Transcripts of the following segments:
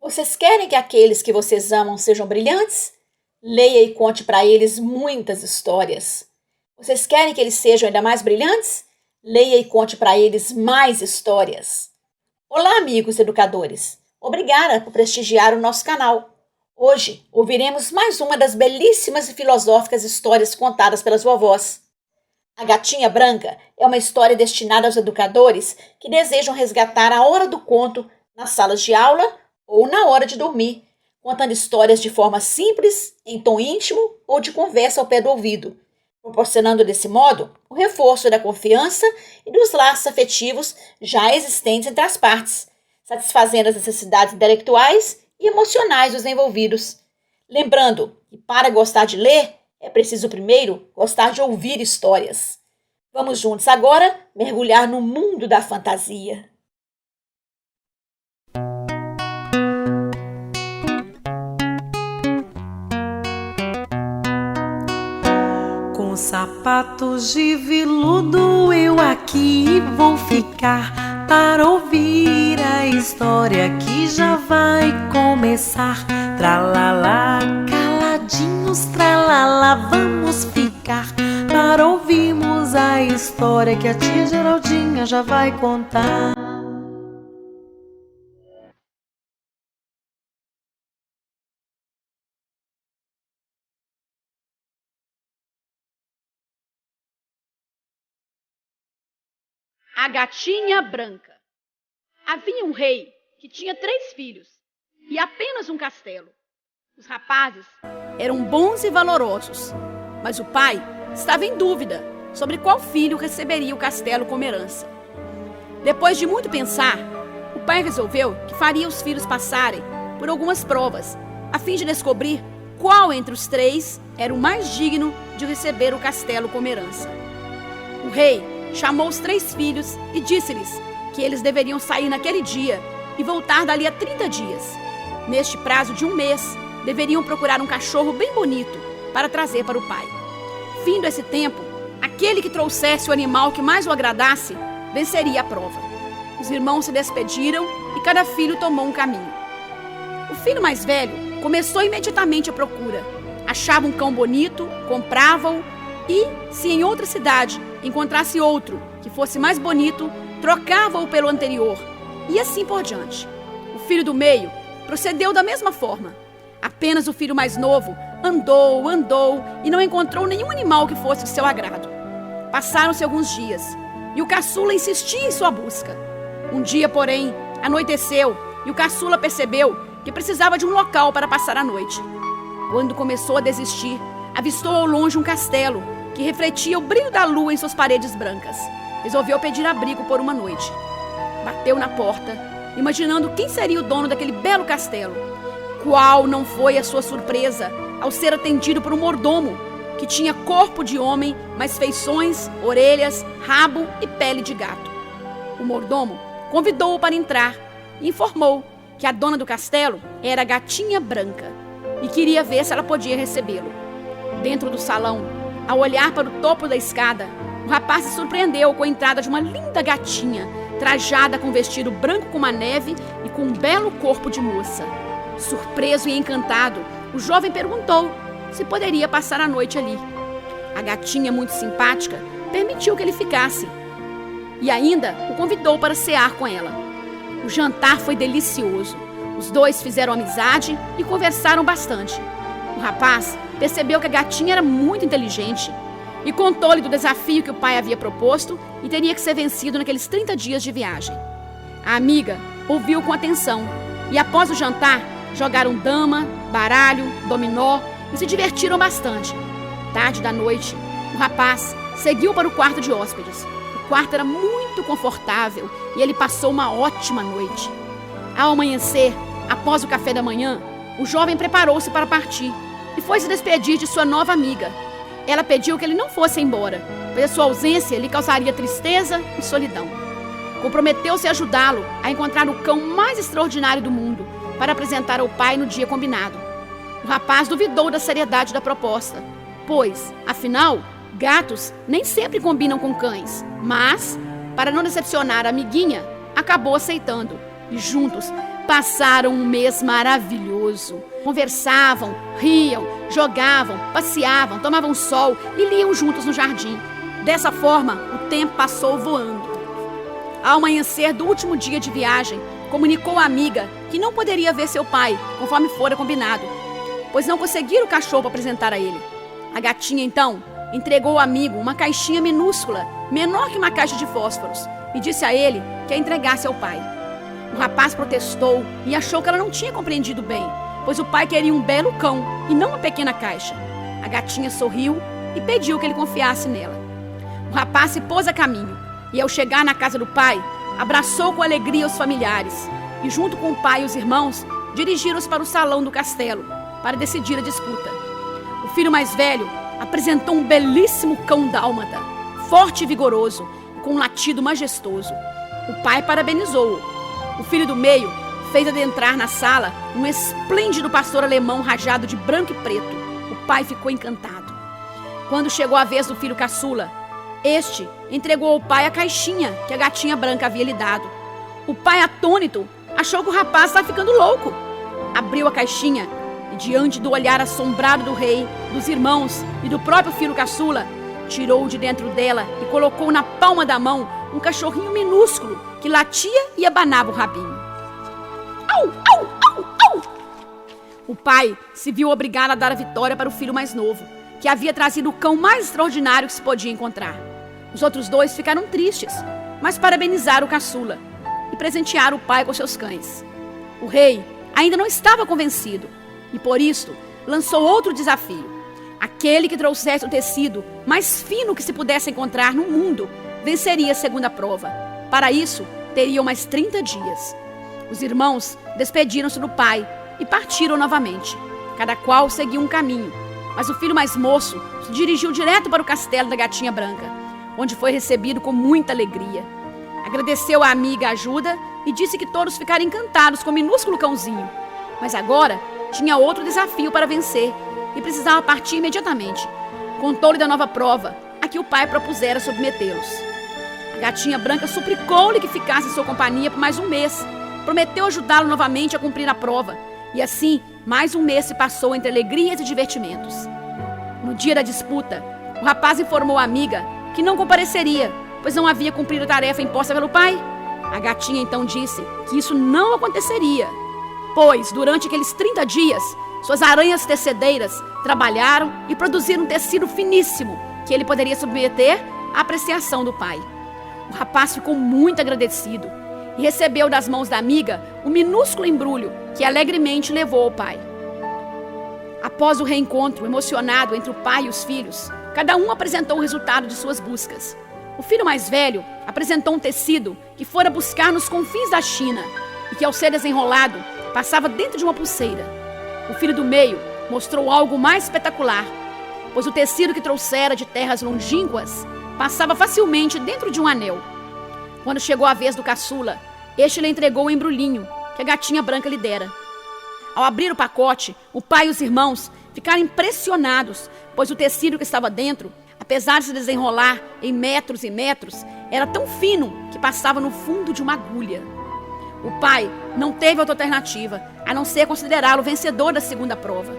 Vocês querem que aqueles que vocês amam sejam brilhantes? Leia e conte para eles muitas histórias. Vocês querem que eles sejam ainda mais brilhantes? Leia e conte para eles mais histórias. Olá, amigos educadores! Obrigada por prestigiar o nosso canal. Hoje ouviremos mais uma das belíssimas e filosóficas histórias contadas pelas vovós. A Gatinha Branca é uma história destinada aos educadores que desejam resgatar a hora do conto nas salas de aula ou na hora de dormir, contando histórias de forma simples, em tom íntimo ou de conversa ao pé do ouvido, proporcionando desse modo o reforço da confiança e dos laços afetivos já existentes entre as partes, satisfazendo as necessidades intelectuais e emocionais dos envolvidos. Lembrando que para gostar de ler, é preciso primeiro gostar de ouvir histórias. Vamos juntos agora mergulhar no mundo da fantasia. Com sapatos de veludo eu aqui vou ficar para ouvir a história que já vai começar. Tralalá, caladinhos, tralalá, vamos ficar para ouvirmos a história que a tia Geraldinha já vai contar. A Gatinha Branca. Havia um rei que tinha 3 filhos e apenas um castelo. Os rapazes eram bons e valorosos, mas o pai estava em dúvida sobre qual filho receberia o castelo como herança. Depois de muito pensar, o pai resolveu que faria os filhos passarem por algumas provas, a fim de descobrir qual entre os 3 era o mais digno de receber o castelo como herança. O rei chamou os 3 filhos e disse-lhes que eles deveriam sair naquele dia e voltar dali a 30 dias. Neste prazo de 1 mês, deveriam procurar um cachorro bem bonito para trazer para o pai. Findo esse tempo, aquele que trouxesse o animal que mais o agradasse, venceria a prova. Os irmãos se despediram e cada filho tomou um caminho. O filho mais velho começou imediatamente a procura. Achava um cão bonito, comprava-o e, se em outra cidade encontrasse outro que fosse mais bonito, trocava-o pelo anterior, e assim por diante. O filho do meio procedeu da mesma forma. Apenas o filho mais novo andou e não encontrou nenhum animal que fosse do seu agrado. Passaram-se alguns dias e o caçula insistia em sua busca. Um dia, porém, anoiteceu e o caçula percebeu que precisava de um local para passar a noite. Quando começou a desistir, avistou ao longe um castelo que refletia o brilho da lua em suas paredes brancas. Resolveu pedir abrigo por uma noite. Bateu na porta, imaginando quem seria o dono daquele belo castelo. Qual não foi a sua surpresa ao ser atendido por um mordomo que tinha corpo de homem, mas feições, orelhas, rabo e pele de gato. O mordomo convidou-o para entrar e informou que a dona do castelo era a Gatinha Branca e queria ver se ela podia recebê-lo. Dentro do salão, ao olhar para o topo da escada, o rapaz se surpreendeu com a entrada de uma linda gatinha, trajada com um vestido branco como a neve e com um belo corpo de moça. Surpreso e encantado, o jovem perguntou se poderia passar a noite ali. A gatinha, muito simpática, permitiu que ele ficasse e ainda o convidou para cear com ela. O jantar foi delicioso. Os dois fizeram amizade e conversaram bastante. O rapaz percebeu que a gatinha era muito inteligente e contou-lhe do desafio que o pai havia proposto e teria que ser vencido naqueles 30 dias de viagem. A amiga ouviu com atenção e, após o jantar, jogaram dama, baralho, dominó e se divertiram bastante. Tarde da noite, o rapaz seguiu para o quarto de hóspedes. O quarto era muito confortável e ele passou uma ótima noite. Ao amanhecer, após o café da manhã, o jovem preparou-se para partir e foi se despedir de sua nova amiga. Ela pediu que ele não fosse embora, pois a sua ausência lhe causaria tristeza e solidão. Comprometeu-se a ajudá-lo a encontrar o cão mais extraordinário do mundo para apresentar ao pai no dia combinado. O rapaz duvidou da seriedade da proposta, pois, afinal, gatos nem sempre combinam com cães, mas, para não decepcionar a amiguinha, acabou aceitando e juntos Passaram um mês maravilhoso. Conversavam, riam, jogavam, passeavam, tomavam sol e liam juntos no jardim. Dessa forma, o tempo passou voando. Ao amanhecer do último dia de viagem, comunicou à amiga que não poderia ver seu pai, conforme fora combinado, pois não conseguiram o cachorro para apresentar a ele. A gatinha, então, entregou ao amigo uma caixinha minúscula, menor que uma caixa de fósforos, e disse a ele que a entregasse ao pai. O rapaz protestou e achou que ela não tinha compreendido bem, pois o pai queria um belo cão e não uma pequena caixa. A gatinha sorriu e pediu que ele confiasse nela. O rapaz se pôs a caminho e, ao chegar na casa do pai, abraçou com alegria os familiares e, junto com o pai e os irmãos, dirigiram-se para o salão do castelo para decidir a disputa. O filho mais velho apresentou um belíssimo cão dálmata, forte e vigoroso, com um latido majestoso. O pai parabenizou-o. O filho do meio fez adentrar na sala um esplêndido pastor alemão rajado de branco e preto. O pai ficou encantado. Quando chegou a vez do filho caçula, este entregou ao pai a caixinha que a gatinha branca havia lhe dado. O pai, atônito, achou que o rapaz estava ficando louco. Abriu a caixinha e, diante do olhar assombrado do rei, dos irmãos e do próprio filho caçula, tirou de dentro dela e colocou na palma da mão um cachorrinho minúsculo que latia e abanava o rabinho. Au, au, au, au! O pai se viu obrigado a dar a vitória para o filho mais novo, que havia trazido o cão mais extraordinário que se podia encontrar. Os outros dois ficaram tristes, mas parabenizaram o caçula e presentearam o pai com seus cães. O rei ainda não estava convencido e, por isso, lançou outro desafio. Aquele que trouxesse o tecido mais fino que se pudesse encontrar no mundo venceria a segunda prova. Para isso, teriam mais 30 dias. Os irmãos despediram-se do pai e partiram novamente. Cada qual seguiu um caminho, mas o filho mais moço se dirigiu direto para o castelo da gatinha branca, onde foi recebido com muita alegria. Agradeceu à amiga a ajuda e disse que todos ficaram encantados com o minúsculo cãozinho. Mas agora tinha outro desafio para vencer e precisava partir imediatamente. Contou-lhe da nova prova a que o pai propusera submetê-los. A gatinha branca suplicou-lhe que ficasse em sua companhia por mais um mês. Prometeu ajudá-lo novamente a cumprir a prova. E assim, mais um mês se passou entre alegrias e divertimentos. No dia da disputa, o rapaz informou a amiga que não compareceria, pois não havia cumprido a tarefa imposta pelo pai. A gatinha então disse que isso não aconteceria, pois durante aqueles 30 dias, suas aranhas tecedeiras trabalharam e produziram um tecido finíssimo que ele poderia submeter à apreciação do pai. O rapaz ficou muito agradecido e recebeu das mãos da amiga um minúsculo embrulho que alegremente levou ao pai. Após o reencontro emocionado entre o pai e os filhos, cada um apresentou o resultado de suas buscas. O filho mais velho apresentou um tecido que fora buscar nos confins da China e que, ao ser desenrolado, passava dentro de uma pulseira. O filho do meio mostrou algo mais espetacular, pois o tecido que trouxera de terras longínquas passava facilmente dentro de um anel. Quando chegou a vez do caçula, este lhe entregou o embrulhinho que a gatinha branca lhe dera. Ao abrir o pacote, o pai e os irmãos ficaram impressionados, pois o tecido que estava dentro, apesar de se desenrolar em metros e metros, era tão fino que passava no fundo de uma agulha. O pai não teve outra alternativa, a não ser considerá-lo vencedor da segunda prova.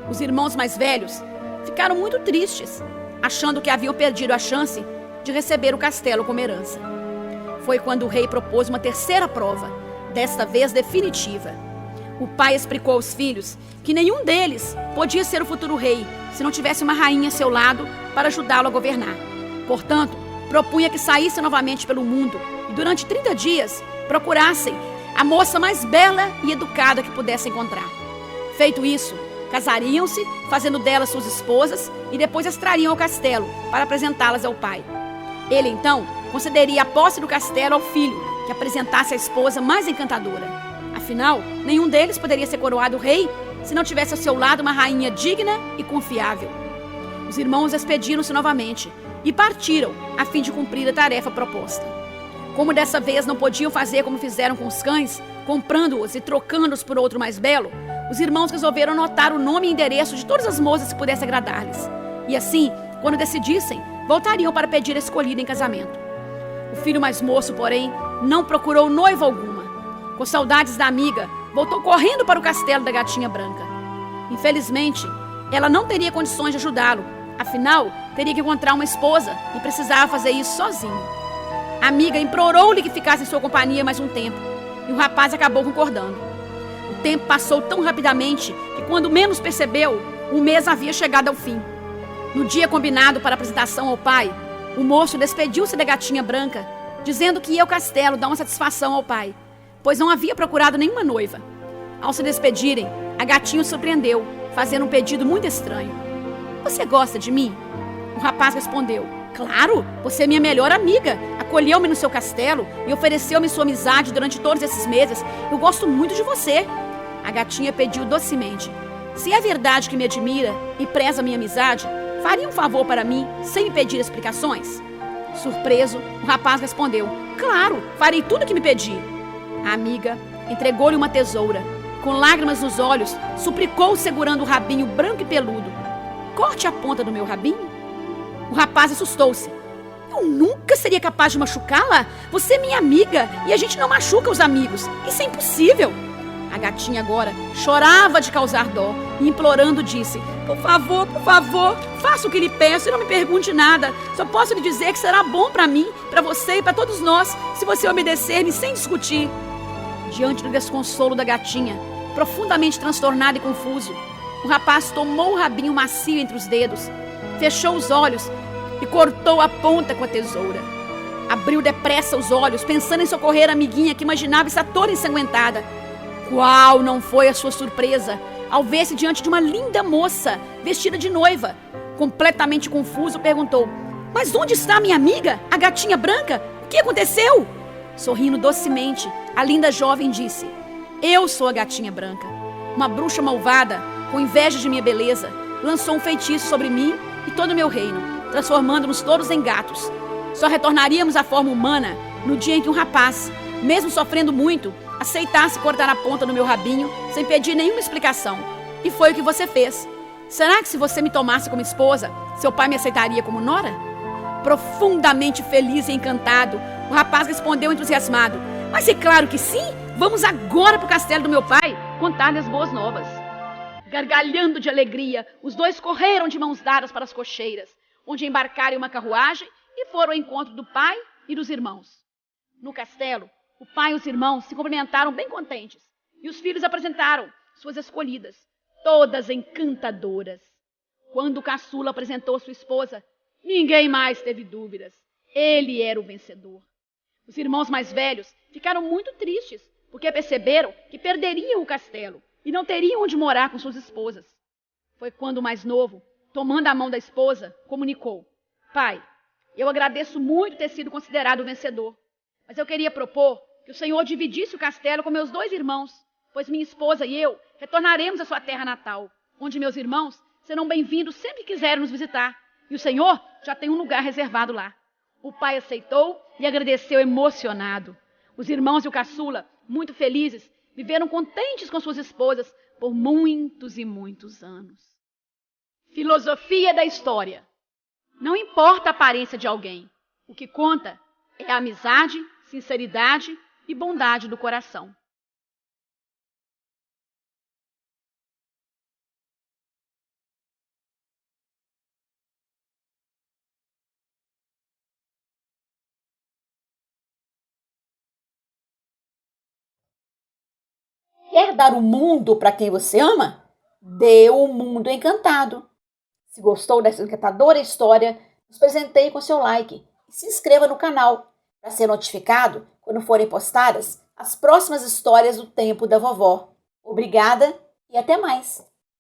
Os irmãos mais velhos ficaram muito tristes, achando que haviam perdido a chance de receber o castelo como herança. Foi quando o rei propôs uma terceira prova, desta vez definitiva. O pai explicou aos filhos que nenhum deles podia ser o futuro rei se não tivesse uma rainha a seu lado para ajudá-lo a governar. Portanto, propunha que saíssem novamente pelo mundo e durante 30 dias procurassem a moça mais bela e educada que pudessem encontrar. Feito isso, casariam-se, fazendo delas suas esposas e depois as trariam ao castelo para apresentá-las ao pai. Ele, então, concederia a posse do castelo ao filho, que apresentasse a esposa mais encantadora. Afinal, nenhum deles poderia ser coroado rei se não tivesse ao seu lado uma rainha digna e confiável. Os irmãos despediram-se novamente e partiram a fim de cumprir a tarefa proposta. Como dessa vez não podiam fazer como fizeram com os cães, comprando-os e trocando-os por outro mais belo, os irmãos resolveram anotar o nome e endereço de todas as moças que pudessem agradar-lhes. E assim, quando decidissem, voltariam para pedir a escolhida em casamento. O filho mais moço, porém, não procurou noiva alguma. Com saudades da amiga, voltou correndo para o castelo da gatinha branca. Infelizmente, ela não teria condições de ajudá-lo. Afinal, teria que encontrar uma esposa e precisava fazer isso sozinho. A amiga implorou-lhe que ficasse em sua companhia mais um tempo, e o rapaz acabou concordando. O tempo passou tão rapidamente que, quando menos percebeu, o mês havia chegado ao fim. No dia combinado para a apresentação ao pai, o moço despediu-se da gatinha branca, dizendo que ia ao castelo dar uma satisfação ao pai, pois não havia procurado nenhuma noiva. Ao se despedirem, a gatinha o surpreendeu, fazendo um pedido muito estranho. "Você gosta de mim?" O rapaz respondeu: "Claro, você é minha melhor amiga. Acolheu-me no seu castelo e ofereceu-me sua amizade durante todos esses meses. Eu gosto muito de você." A gatinha pediu docemente: "Se é verdade que me admira e preza minha amizade, faria um favor para mim sem me pedir explicações?" Surpreso, o rapaz respondeu: "Claro, farei tudo o que me pedir." A amiga entregou-lhe uma tesoura. Com lágrimas nos olhos, suplicou segurando o rabinho branco e peludo: "Corte a ponta do meu rabinho." O rapaz assustou-se. "Eu nunca seria capaz de machucá-la. Você é minha amiga e a gente não machuca os amigos. Isso é impossível." A gatinha agora chorava de causar dó e, implorando, disse: por favor, faça o que lhe peço e não me pergunte nada. Só posso lhe dizer que será bom para mim, para você e para todos nós, se você obedecer-me sem discutir." Diante do desconsolo da gatinha, profundamente transtornado e confuso, o rapaz tomou o rabinho macio entre os dedos, fechou os olhos e cortou a ponta com a tesoura. Abriu depressa os olhos, pensando em socorrer a amiguinha que imaginava estar toda ensanguentada. Qual não foi a sua surpresa ao ver-se diante de uma linda moça vestida de noiva. Completamente confuso, perguntou: "Mas onde está minha amiga, a gatinha branca? O que aconteceu?" Sorrindo docemente, a linda jovem disse: "Eu sou a gatinha branca. Uma bruxa malvada, com inveja de minha beleza, lançou um feitiço sobre mim e todo o meu reino, transformando-nos todos em gatos. Só retornaríamos à forma humana no dia em que um rapaz, mesmo sofrendo muito, aceitasse cortar a ponta do meu rabinho sem pedir nenhuma explicação. E foi o que você fez. Será que se você me tomasse como esposa, seu pai me aceitaria como nora?" Profundamente feliz e encantado, o rapaz respondeu entusiasmado: "Mas é claro que sim! Vamos agora para o castelo do meu pai contar-lhe as boas novas." Gargalhando de alegria, os dois correram de mãos dadas para as cocheiras, onde embarcaram em uma carruagem e foram ao encontro do pai e dos irmãos. No castelo, o pai e os irmãos se cumprimentaram bem contentes, e os filhos apresentaram suas escolhidas, todas encantadoras. Quando o caçula apresentou sua esposa, ninguém mais teve dúvidas. Ele era o vencedor. Os irmãos mais velhos ficaram muito tristes, porque perceberam que perderiam o castelo e não teriam onde morar com suas esposas. Foi quando o mais novo, tomando a mão da esposa, comunicou: "Pai, eu agradeço muito ter sido considerado o vencedor, mas eu queria propor que o senhor dividisse o castelo com meus 2 irmãos, pois minha esposa e eu retornaremos à sua terra natal, onde meus irmãos serão bem-vindos sempre que quiserem nos visitar, e o senhor já tem um lugar reservado lá." O pai aceitou e agradeceu emocionado. Os irmãos e o caçula, muito felizes, viveram contentes com suas esposas por muitos e muitos anos. Filosofia da história: não importa a aparência de alguém, o que conta é a amizade, sinceridade e bondade do coração. Quer dar o mundo para quem você ama? Dê o mundo encantado. Se gostou dessa encantadora história, nos presenteie com seu like e se inscreva no canal para ser notificado quando forem postadas as próximas histórias do tempo da vovó. Obrigada e até mais!